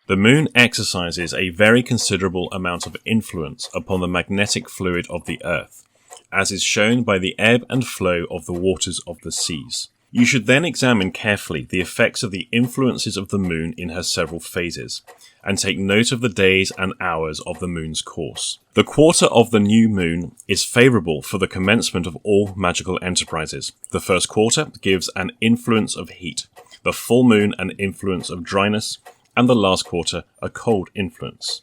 The moon exercises a very considerable amount of influence upon the magnetic fluid of the Earth, as is shown by the ebb and flow of the waters of the seas. You should then examine carefully the effects of the influences of the moon in her several phases, and take note of the days and hours of the moon's course. The quarter of the new moon is favourable for the commencement of all magical enterprises. The first quarter gives an influence of heat, the full moon an influence of dryness, and the last quarter a cold influence.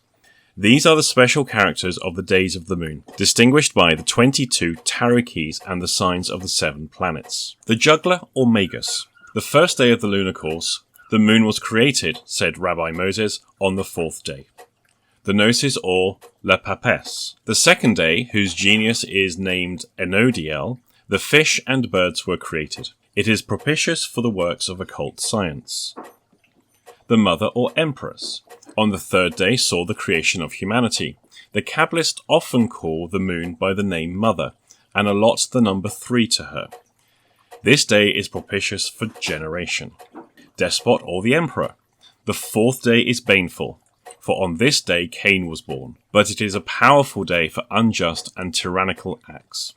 These are the special characters of the days of the moon, distinguished by the 22 tarot keys and the signs of the 7 planets. The juggler or magus. The first day of the lunar course, the moon was created, said Rabbi Moses, on the 4th day. The gnosis or la papes. The second day, whose genius is named Enodiel, the fish and birds were created. It is propitious for the works of occult science. The mother or empress. On the 3rd day saw the creation of humanity. The Kabbalists often call the moon by the name Mother, and allot the number 3 to her. This day is propitious for generation. Despot or the emperor. The 4th day is baneful, for on this day Cain was born, but it is a powerful day for unjust and tyrannical acts.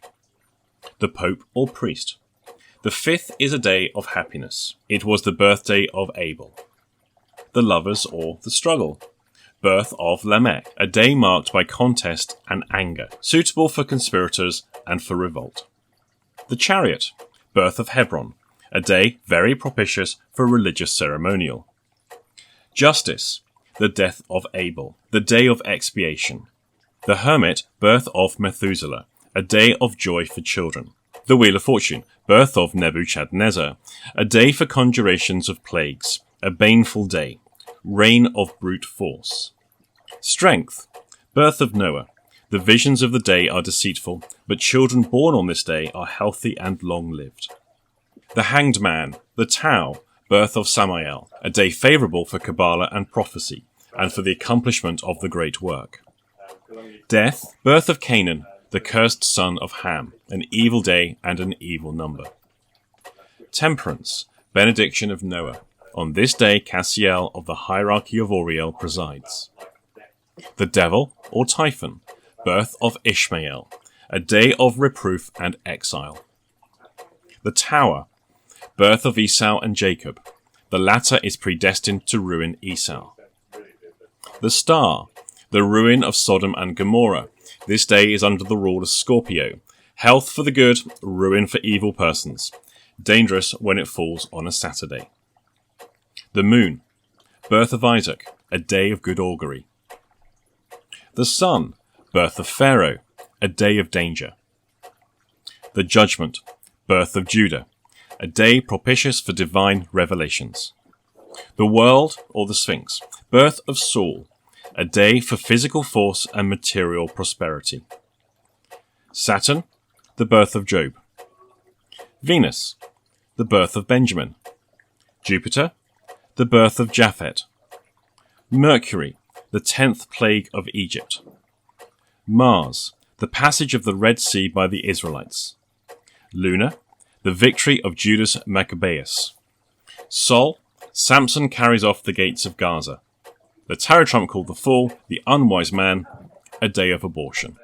The pope or priest. The 5th is a day of happiness. It was the birthday of Abel. The lovers or the struggle. Birth of Lamech, a day marked by contest and anger, suitable for conspirators and for revolt. The chariot. Birth of Hebron, a day very propitious for religious ceremonial. Justice. The death of Abel, the day of expiation. The hermit. Birth of Methuselah, a day of joy for children. The wheel of fortune. Birth of Nebuchadnezzar, a day for conjurations of plagues, a baneful day. Reign of brute force. Strength. Birth of Noah. The visions of the day are deceitful, but children born on this day are healthy and long-lived. The hanged man. The Tau. Birth of Samael. A day favourable for Kabbalah and prophecy, and for the accomplishment of the great work. Death. Birth of Canaan. The cursed son of Ham. An evil day and an evil number. Temperance. Benediction of Noah. On this day, Cassiel of the hierarchy of Oriel presides. The devil, or Typhon, birth of Ishmael, a day of reproof and exile. The tower, birth of Esau and Jacob. The latter is predestined to ruin Esau. The star, the ruin of Sodom and Gomorrah. This day is under the rule of Scorpio. Health for the good, ruin for evil persons. Dangerous when it falls on a Saturday. The moon, birth of Isaac, a day of good augury. The sun, birth of Pharaoh, a day of danger. The judgment, birth of Judah, a day propitious for divine revelations. The world, or the Sphinx, birth of Saul, a day for physical force and material prosperity. Saturn, the birth of Job. Venus, the birth of Benjamin. Jupiter, the birth of Japhet. Mercury, the 10th plague of Egypt. Mars, the passage of the Red Sea by the Israelites. Luna, the victory of Judas Maccabeus. Sol, Samson carries off the gates of Gaza. The tarot trump called the Fool, the unwise man, a day of abortion.